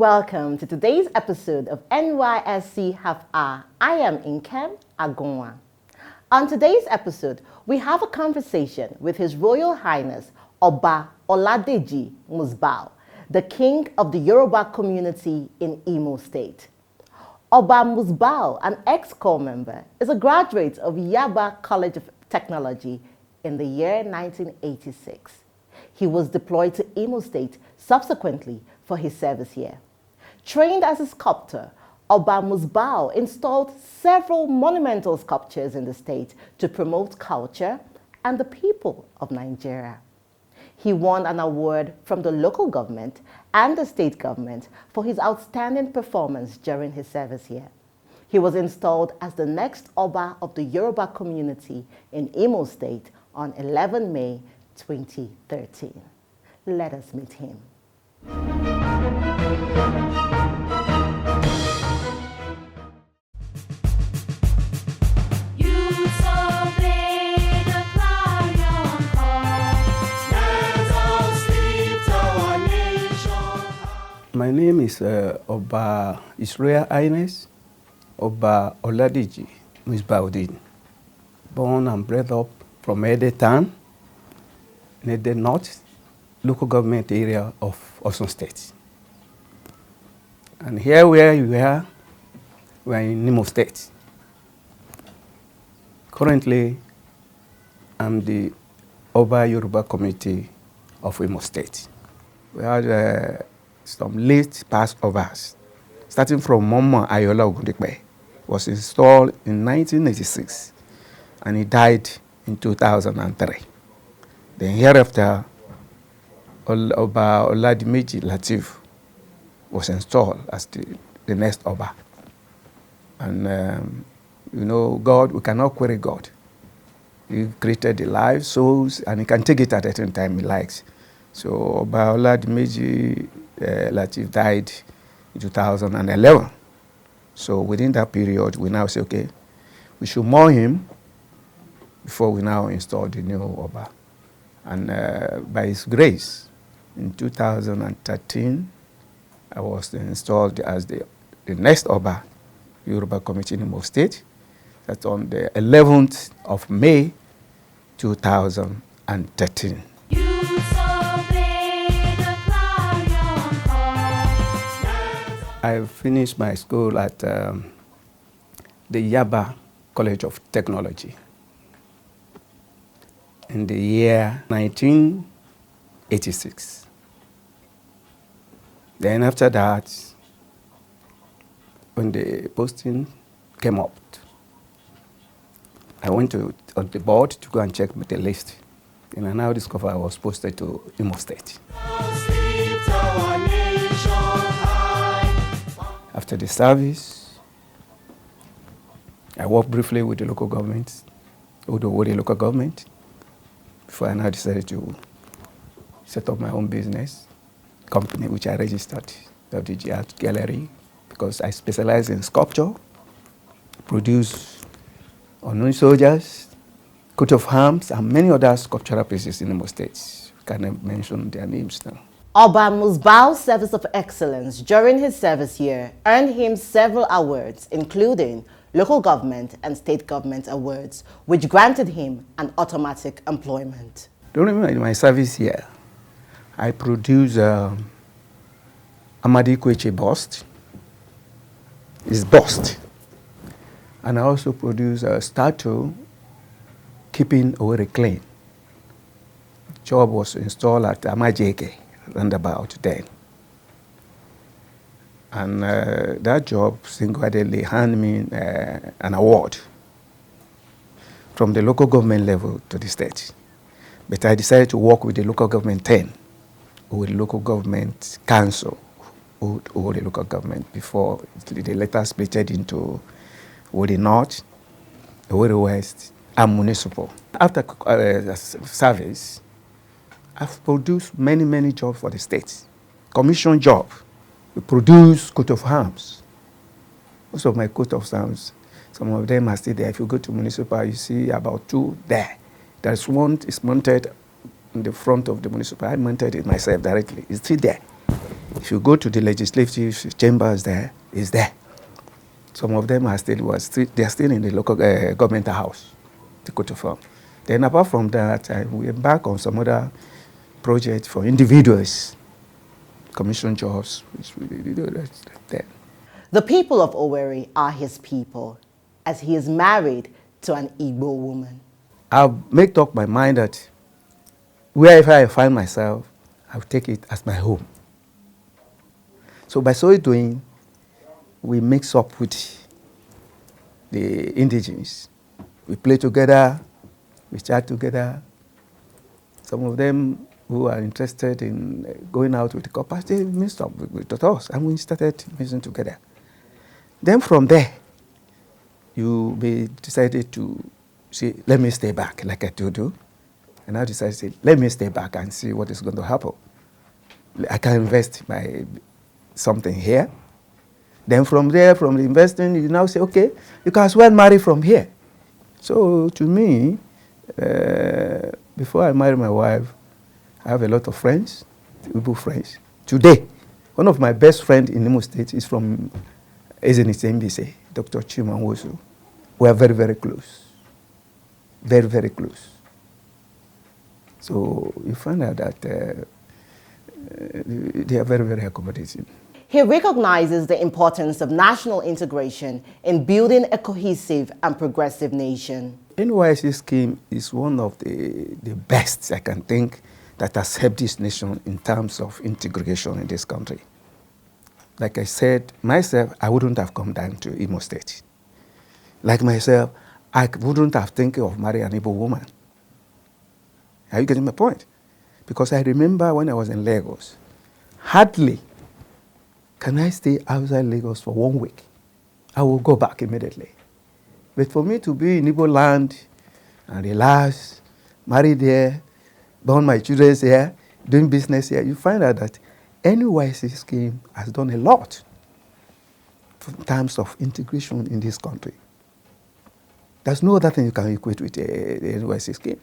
welcome to today's episode of NYSC Half Hour. I am Nkem Agonwa. On today's episode, we have a conversation with His Royal Highness Oba Oladeji Musbau, the King of the Yoruba community in Imo State. Oba Musbau, an ex-corps member, is a graduate of Yaba College of Technology in the year 1986. He was deployed to Imo State subsequently for his service year. Trained as a sculptor, Oba Musbau installed several monumental sculptures in the state to promote culture and the people of Nigeria. He won an award from the local government and the state government for his outstanding performance during his service year. He was installed as the next Oba of the Yoruba community in Imo State on 11 May 2013. Let us meet him. My name is Oba His Royal Highness Oba Oladeji Musbau, born and bred up from Ede Town, in the North local government area of Osun State. And here where you are, we are in Imo State. Currently, I'm the Oba Yoruba community of Imo State. We had some late past Obas, starting from Mama Ayola Ogundekpe, was installed in 1986, and he died in 2003. Then hereafter, Oba Oladimeji Latif was installed as the next Oba. And you know, God, we cannot query God. He created the life, souls, and he can take it at any time he likes. So Oba Oladimeji Latif died in 2011. So within that period, we now say, okay, we should mourn him before we now install the new Oba. And by his grace, in 2013, I was installed as the next Oba, Yoruba Community in Imo State. That's on the 11th of May, 2013. I finished my school at the Yaba College of Technology in the year 1986. Then after that, when the posting came up, I went on the board to go and check the list. And I now discovered I was posted to Imo State. After the service, I worked briefly with the local government, with the local government, before I now decided to set up my own business company, which I registered, WG Art Gallery, because I specialize in sculpture, produce unknown soldiers, coat of arms, and many other sculptural pieces in the states. Can I mention their names now? Oba Musbau's Service of Excellence during his service year earned him several awards, including local government and state government awards, which granted him an automatic employment. During my service year, I produced Amadi Kweche bust, his bust. And I also produced a statue keeping Owerri clean. The job was installed at Amajeke, roundabout then. And that job single-handedly handed me an award from the local government level to the state. But I decided to work with the local government 10, with the local government council, or the local government before they later split into Owerri North, Owerri West, and municipal. After service, I've produced many jobs for the state. Commission job. We produce coat of arms. Most of my coat of arms, some of them are still there. If you go to municipal, you see about 2 there. There's one is mounted in the front of the municipal. I mounted it myself directly. It's still there. If you go to the legislative chambers there, it's there. Some of them are still they are still in the local government house, the Koto farm. Then apart from that, we embark on some other projects for individuals, commission jobs, which we do that. The people of Owerri are his people, as he is married to an Igbo woman. I'll make up my mind that wherever I find myself, I'll take it as my home. So by so doing, we mix up with the indigenes. We play together, we chat together. Some of them who are interested in going out with the couples, they mixed up with us, and we started mixing together. Then from there, you may decided to say, let me stay back, like I told you. And I decided to say, let me stay back and see what is going to happen. I can invest something here. Then from there, from the investing, you now say, okay, you can as well marry from here. So to me, before I marry my wife, I have a lot of friends, Igbo friends. Today, one of my best friends in Imo State is from NYSC, Dr. Chimanwosu. We are very, very close. Very, very close. So you find out that they are very, very accommodating. He recognizes the importance of national integration in building a cohesive and progressive nation. NYSC scheme is one of the best I can think that has helped this nation in terms of integration in this country. Like I said, myself, I wouldn't have come down to Imo State. Like myself, I wouldn't have thinking of marrying an Igbo woman. Are you getting my point? Because I remember when I was in Lagos, hardly can I stay outside Lagos for 1 week. I will go back immediately. But for me to be in Igbo land and relax, marry there, born my children here, doing business here, you find out that NYSC scheme has done a lot in terms of integration in this country. There's no other thing you can equate with the NYSC scheme.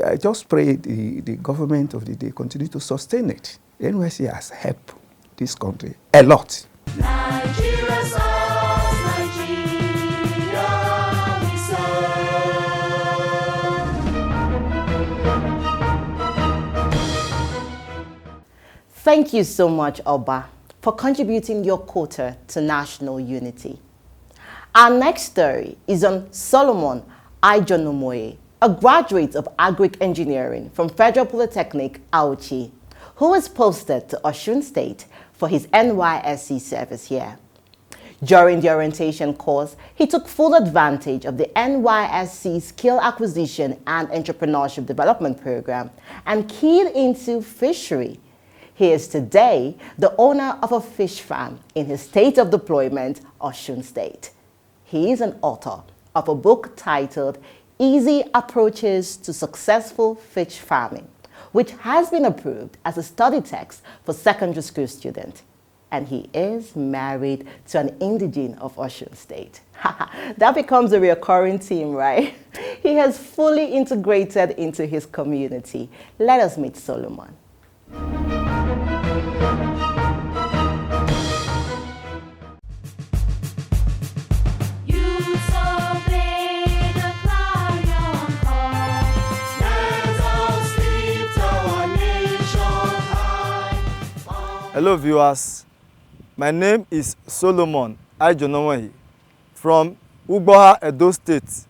I just pray the government of the day continue to sustain it. The NYSC has helped this country a lot. Nigeria songs, Nigeria we serve. Thank you so much, Oba, for contributing your quota to national unity. Our next story is on Solomon Ijonomoye, a graduate of Agric Engineering from Federal Polytechnic, Auchi, who was posted to Osun State for his NYSC service here. During the orientation course, he took full advantage of the NYSC Skill Acquisition and Entrepreneurship Development Program and keyed into fishery. He is today the owner of a fish farm in his state of deployment, Osun State. He is an author of a book titled Easy Approaches to Successful Fish Farming, which has been approved as a study text for secondary school students. And he is married to an indigene of Osun State. That becomes a recurring theme, right? He has fully integrated into his community. Let us meet Solomon. Hello viewers, my name is Solomon Ijonomoye from Ugboha, Edo State,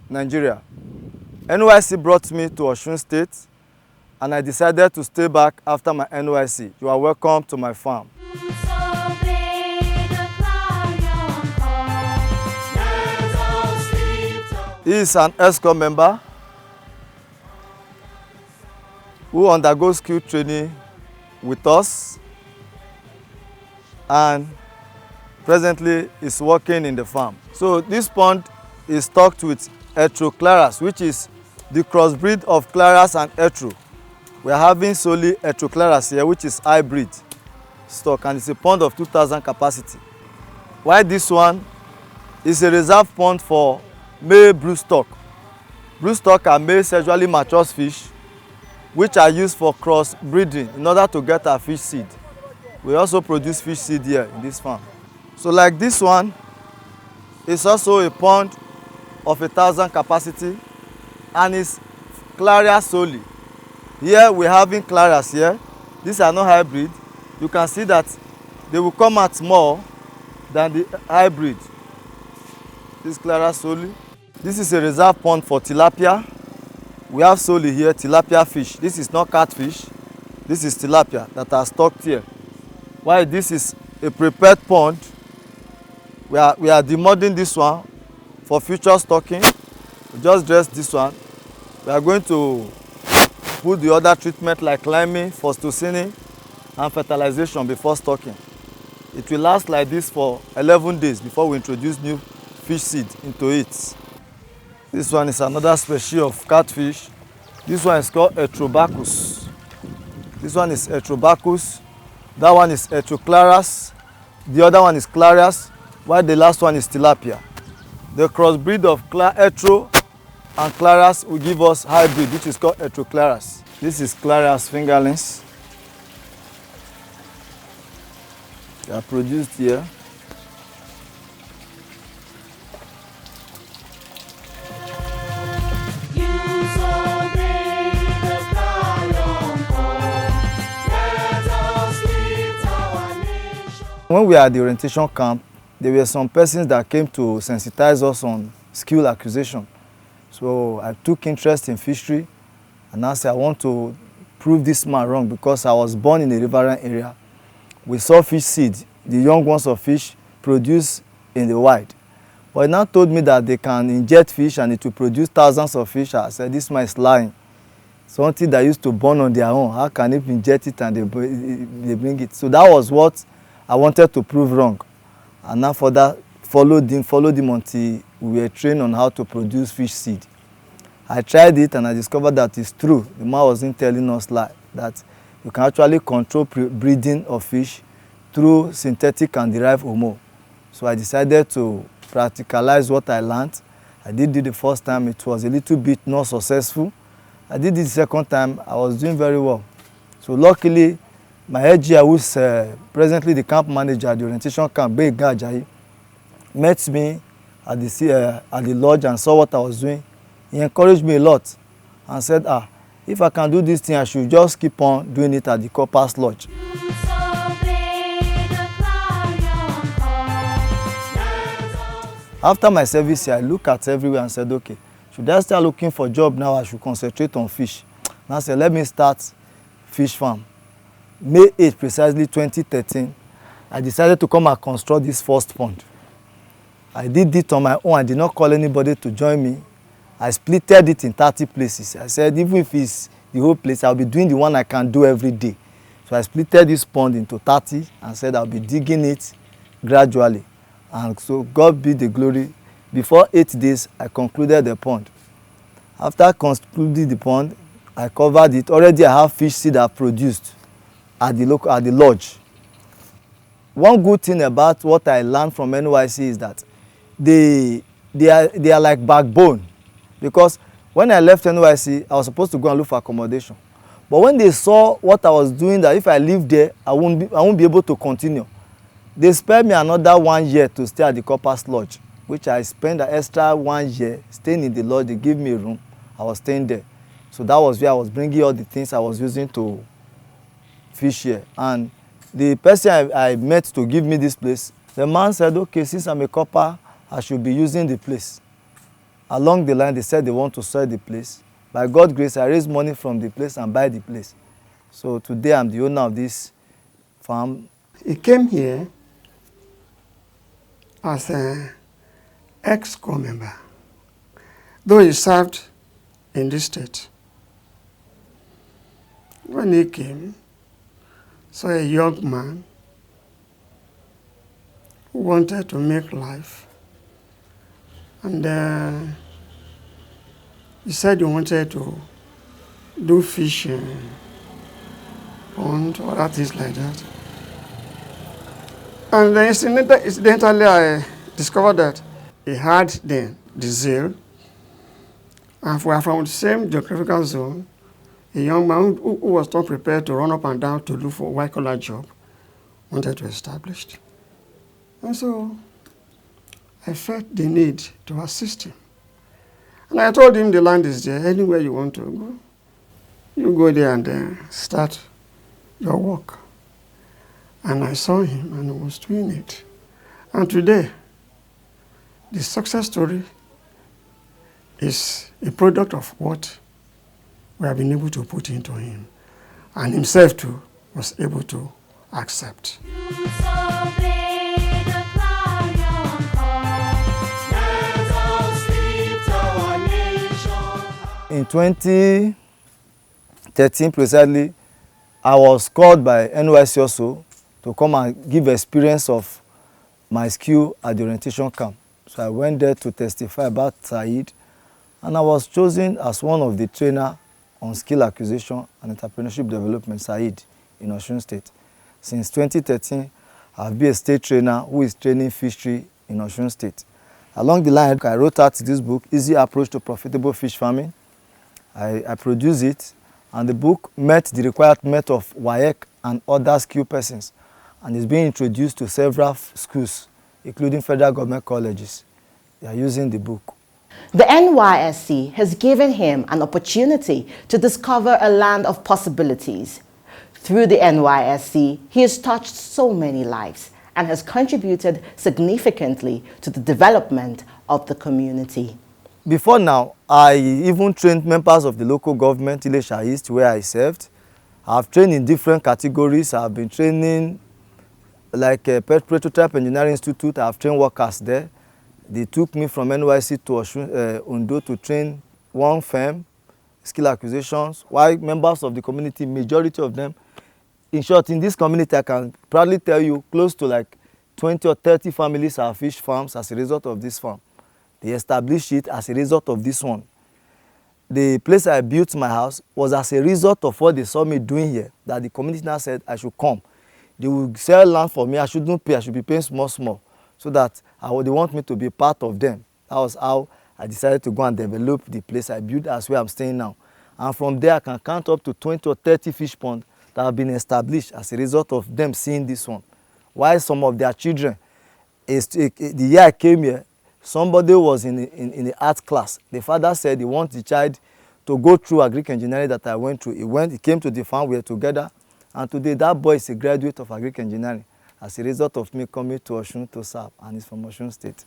Nigeria. NYSC brought me to Osun State and I decided to stay back after my NYSC. You are welcome to my farm. He is an ESCOM member who undergoes skill training with us and presently is working in the farm. So this pond is stocked with Etroclaras, which is the crossbreed of Claras and Etro. We are having solely Etroclaras here, which is hybrid stock, and it's a pond of 2,000 capacity. While this one is a reserve pond for male broodstock. Broodstock are male sexually mature fish which are used for cross breeding in order to get our fish seed. We also produce fish seed here in this farm. So like this one is also a pond of 1,000 capacity and it's clarias solely. Here we're having clarias here. These are not hybrid. You can see that they will come out more than the hybrid. This clarias solely. This is a reserve pond for tilapia. We have solely here tilapia fish. This is not catfish. This is tilapia that are stocked here. While this is a prepared pond, we are demodding this one for future stocking. We just dress this one. We are going to put the other treatment like liming, phosphocynin, and fertilization before stocking. It will last like this for 11 days before we introduce new fish seed into it. This one is another species of catfish. This one is called Etrobacus. This one is Etrobacus. That one is Etroclaras. The other one is Clarias, while the last one is tilapia. The crossbreed of Etro and Clarias will give us hybrid, which is called Etroclaras. This is Clarias fingerlings. They are produced here. When we are at the orientation camp, there were some persons that came to sensitize us on skill acquisition. So I took interest in fishery and I said I want to prove this man wrong because I was born in a riverine area. We saw fish seed, the young ones of fish produced in the wild. But he now told me that they can inject fish and it will produce thousands of fish. I said, this man is lying. Something that used to born on their own, how can they inject it and they bring it? So that was what I wanted to prove wrong. And now further followed him until we were trained on how to produce fish seed. I tried it and I discovered that it's true. The man wasn't telling us lie, that you can actually control breeding of fish through synthetic and derived hormone. So I decided to practicalize what I learned. I did it the first time, it was a little bit not successful. I did it the second time, I was doing very well. So luckily, my head GI, who is presently the camp manager at the orientation camp, Bega Ajayi, met me at the lodge and saw what I was doing. He encouraged me a lot and said, if I can do this thing, I should just keep on doing it at the Corpus Lodge. After my service here, I looked at everywhere and said, okay, should I start looking for a job now? I should concentrate on fish. And I said, let me start fish farm. May 8, precisely 2013, I decided to come and construct this first pond. I did it on my own. I did not call anybody to join me. I splitted it in 30 places. I said, even if it's the whole place, I'll be doing the one I can do every day. So I splitted this pond into 30 and said I'll be digging it gradually. And so God be the glory. Before 8 days, I concluded the pond. After concluding the pond, I covered it. Already I have fish seed I've produced at the lodge. One good thing about what I learned from NYSC is that they are like backbone. Because when I left NYSC, I was supposed to go and look for accommodation. But when they saw what I was doing, that if I live there, I won't be able to continue. They spared me another 1 year to stay at the Corpus Lodge, which I spent an extra 1 year staying in the lodge. They gave me a room. I was staying there. So that was where I was bringing all the things I was using to fish here. And the person I met to give me this place, the man said, okay, since I'm a copper, I should be using the place. Along the line, they said they want to sell the place. By God's grace, I raised money from the place and buy the place. So today, I'm the owner of this farm. He came here as an ex-corps member, though he served in this state. When he came, saw a young man who wanted to make life. And he said he wanted to do fishing, pond, or other things like that. And then incidentally, I discovered that he had the zeal. And we are from the same geographical zone. A young man who was not prepared to run up and down to look for a white-collar job wanted to establish. And so I felt the need to assist him. And I told him the land is there, anywhere you want to go. You go there and start your work. And I saw him and he was doing it. And today, the success story is a product of what we have been able to put into him. And himself too was able to accept. In 2013 precisely, I was called by NYSC also to come and give experience of my skill at the orientation camp. So I went there to testify about SAED, and I was chosen as one of the trainers on skill acquisition and entrepreneurship development, SAED, in Osun State. Since 2013, I've been a state trainer who is training fishery in Osun State. Along the line, I wrote out this book, Easy Approach to Profitable Fish Farming. I produced it, and the book met the requirement of WAEC and other skilled persons, and is being introduced to several schools, including federal government colleges. They are using the book. The NYSC has given him an opportunity to discover a land of possibilities. Through the NYSC, he has touched so many lives and has contributed significantly to the development of the community. Before now, I even trained members of the local government, Ilesha East, where I served. I've trained in different categories. I've been training like a Prototype Engineering Institute. I've trained workers there. They took me from NYSC to Ondo to train one firm, skill acquisitions, while members of the community, majority of them, in short, in this community, I can proudly tell you, close to like 20 or 30 families have fish farms as a result of this farm. They established it as a result of this one. The place I built my house was as a result of what they saw me doing here, that the community now said I should come. They will sell land for me, I shouldn't pay, I should be paying small, so that they want me to be part of them. That was how I decided to go and develop the place I built as where I'm staying now. And from there, I can count up to 20 or 30 fish ponds that have been established as a result of them seeing this one. While some of their children, the year I came here, somebody was in the art class. The father said he wants the child to go through agric engineering that I went through. He came to the farm, we were together, and today that boy is a graduate of agric engineering as a result of me coming to Osun to serve, and he's from Osun State.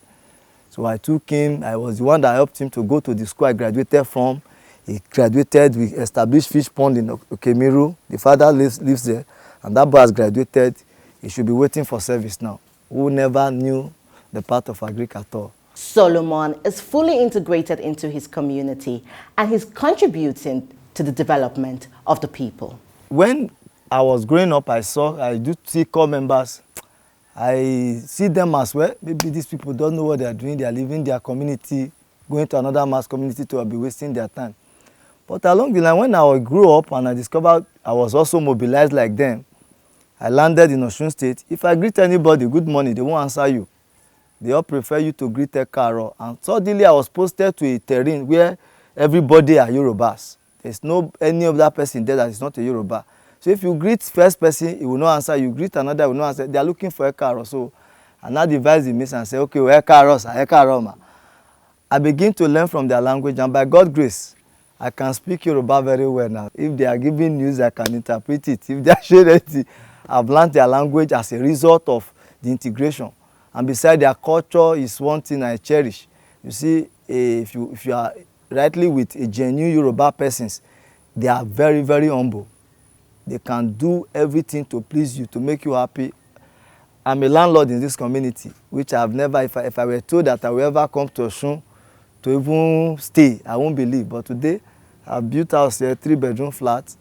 So I took him, I was the one that helped him to go to the school I graduated from. He graduated, we established fish pond in Okemiru. The father lives there, and that boy has graduated. He should be waiting for service now. Who never knew the part of agric at all. Solomon is fully integrated into his community and he's contributing to the development of the people. When I was growing up, I do see core members. I see them as well. Maybe these people don't know what they are doing. They are leaving their community, going to another mass community to be wasting their time. But along the line, when I grew up and I discovered I was also mobilized like them, I landed in Osun State. If I greet anybody, good morning, they won't answer you. They all prefer you to greet a Karo. And suddenly I was posted to a terrain where everybody are Yorubas. There's no any other person there that is not a Yoruba. So if you greet first person, he will not answer. You greet another, he will not answer. They are looking for a Karo. So I now devise the miss and say, okay, well, Karo. I begin to learn from their language, and by God's grace, I can speak Yoruba very well now. If they are giving news, I can interpret it. If they are sharing it, I've learned their language as a result of the integration. And besides, their culture is one thing I cherish. You see, if you are rightly with a genuine Yoruba persons, they are very, very humble. They can do everything to please you, to make you happy. I'm a landlord in this community, which I've never, if I were told that I will ever come to Osun to even stay, I won't believe. But today, I've built house here, 3-bedroom flat.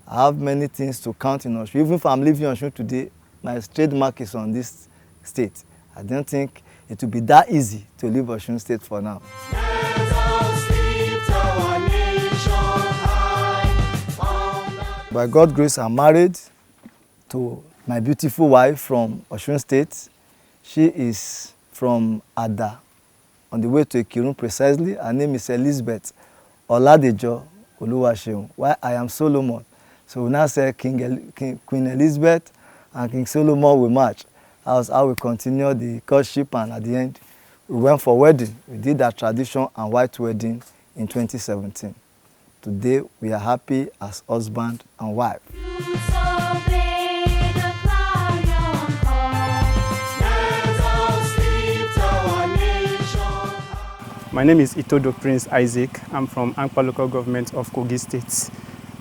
I have many things to count in Osun. Even if I'm living in Osun today, my trademark is on this state. I don't think it will be that easy to leave Osun State for now. By God's grace, I'm married to my beautiful wife from Osun State. She is from Ada, on the way to Ikirun precisely. Her name is Elizabeth Oladejo Oluwaseun, while I am Solomon. So we now say Queen Elizabeth and King Solomon will match. That's how we continued the courtship, and at the end, we went for wedding. We did that tradition and white wedding in 2017. Today, we are happy as husband and wife. Obey the clarion call. Let us lift our nation. My name is Itodo Prince Isaac. I'm from Ankpa local government of Kogi State.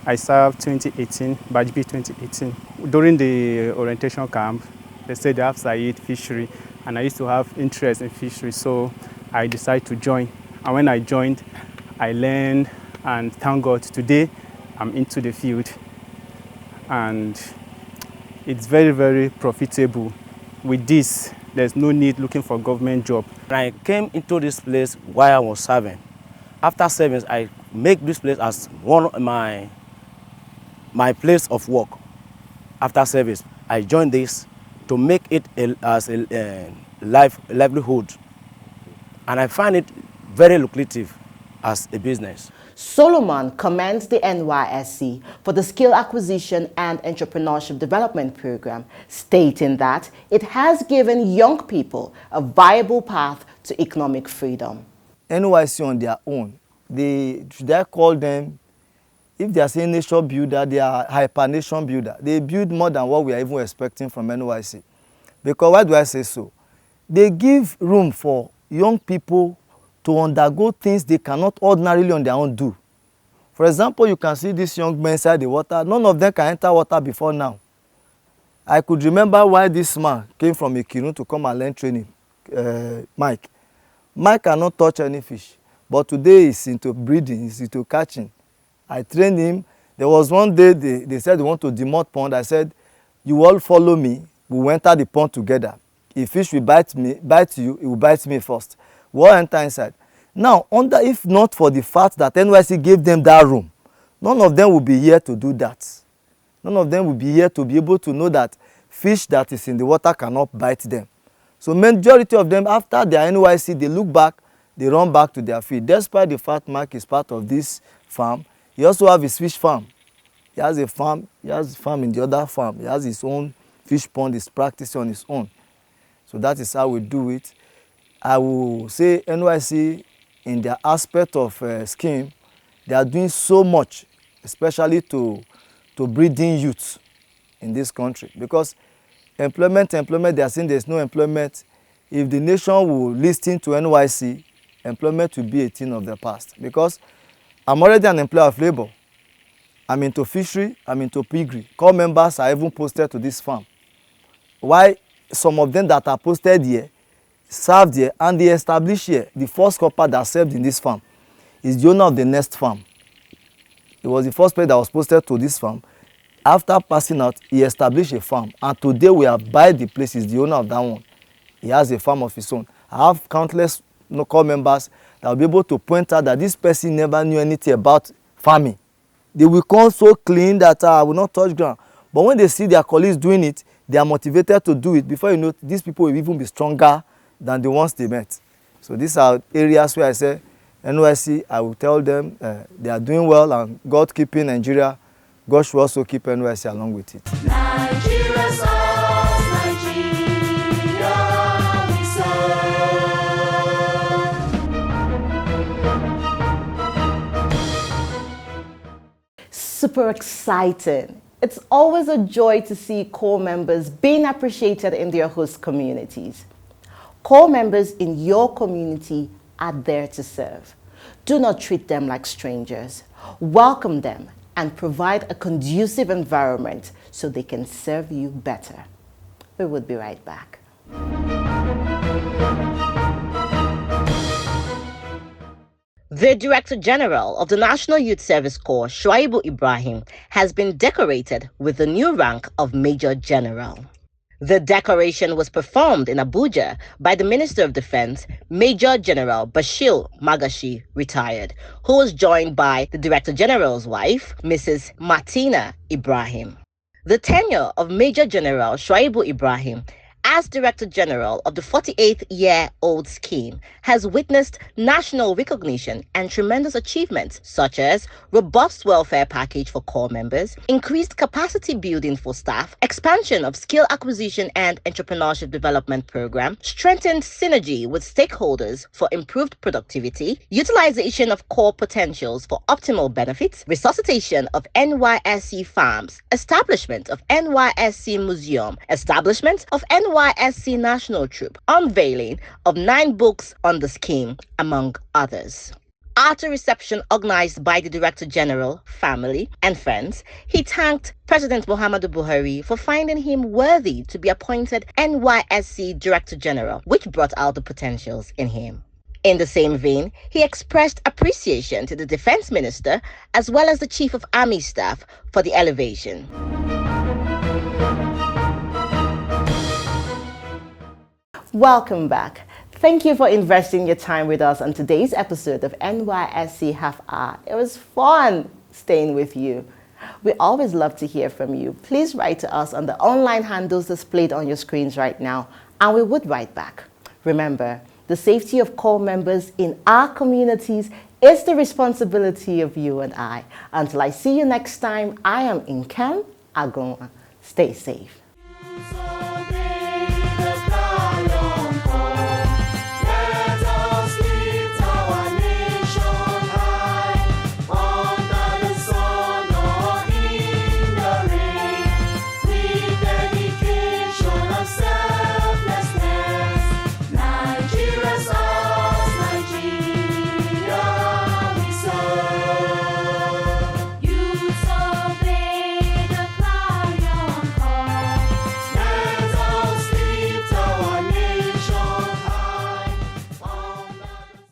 I served 2018, Batch B 2018. During the orientation camp, they said they have SAED fishery, and I used to have interest in fishery, so I decided to join. And when I joined, I learned, and thank God today I'm into the field. And it's very, very profitable. With this, there's no need looking for government job. I came into this place while I was serving. After service, I make this place as one of my place of work. After service, I joined this to make it as a livelihood. And I find it very lucrative as a business. Solomon commends the NYSC for the Skill Acquisition and Entrepreneurship Development Program, stating that it has given young people a viable path to economic freedom. NYSC on their own, should I call them, if they are saying nation builder, they are hyper nation builder. They build more than what we are even expecting from NYSC. Because why do I say so? They give room for young people to undergo things they cannot ordinarily on their own do. For example, you can see these young men inside the water. None of them can enter water before now. I could remember why this man came from Ikirun to come and learn training, Mike. Mike cannot touch any fish, but today he's into breeding, he's into catching. I trained him. There was one day they said they want to demote pond. I said, you all follow me. We will enter the pond together. If fish will bite you, it will bite me first. We all enter inside. Now, if not for the fact that NYSC gave them that room, none of them will be here to do that. None of them will be here to be able to know that fish that is in the water cannot bite them. So majority of them, after their NYSC, they look back, they run back to their field. Despite the fact Mark is part of this farm, he also has his fish farm. He has a farm in the other farm. He has his own fish pond, he's practicing on his own. So that is how we do it. I will say NYSC, in their aspect of scheme, they are doing so much, especially to breeding youth in this country. Because employment, they are saying there's no employment. If the nation will listen to NYSC, employment will be a thing of the past. Because I'm already an employer of labor. I'm into fishery, I'm into piggery. Core members are even posted to this farm. Why some of them that are posted here, served here, and they established here, the first copper that served in this farm is the owner of the next farm. He was the first person that was posted to this farm. After passing out, he established a farm, and today we have bought the place, he's the owner of that one. He has a farm of his own. I have countless core members that will be able to point out that this person never knew anything about farming. They will come so clean that I will not touch ground. But when they see their colleagues doing it, they are motivated to do it. Before you know, these people will even be stronger than the ones they met. So these are areas where I say, NYSC, I will tell them they are doing well, and God keeping Nigeria, God should also keep NYSC along with it. Nigeria sauce, Nigeria we serve. Super exciting. It's always a joy to see core members being appreciated in their host communities. Core members in your community are there to serve. Do not treat them like strangers. Welcome them and provide a conducive environment so they can serve you better. We will be right back. The Director General of the National Youth Service Corps, Shuaibu Ibrahim, has been decorated with the new rank of Major General. The decoration was performed in Abuja by the Minister of Defense, Major General Bashir Magashi, retired, who was joined by the Director General's wife, Mrs. Martina Ibrahim. The tenure of Major General Shuaibu Ibrahim as Director General of the 48-year-old scheme, has witnessed national recognition and tremendous achievements such as robust welfare package for core members, increased capacity building for staff, expansion of skill acquisition and entrepreneurship development program, strengthened synergy with stakeholders for improved productivity, utilization of core potentials for optimal benefits, resuscitation of NYSC farms, establishment of NYSC Museum, establishment of NYSC National Troop, unveiling of 9 books on the scheme, among others. At a reception organized by the Director General, family, and friends, he thanked President Muhammadu Buhari for finding him worthy to be appointed NYSC Director General, which brought out the potentials in him. In the same vein, he expressed appreciation to the Defense Minister as well as the Chief of Army Staff for the elevation. Welcome back. Thank you for investing your time with us on today's episode of NYSC Half Hour. It was fun staying with you. We always love to hear from you. Please write to us on the online handles displayed on your screens right now, and we would write back. Remember, the safety of core members in our communities is the responsibility of you and I. Until I see you next time, I am Nkem Agonwa. Stay safe. So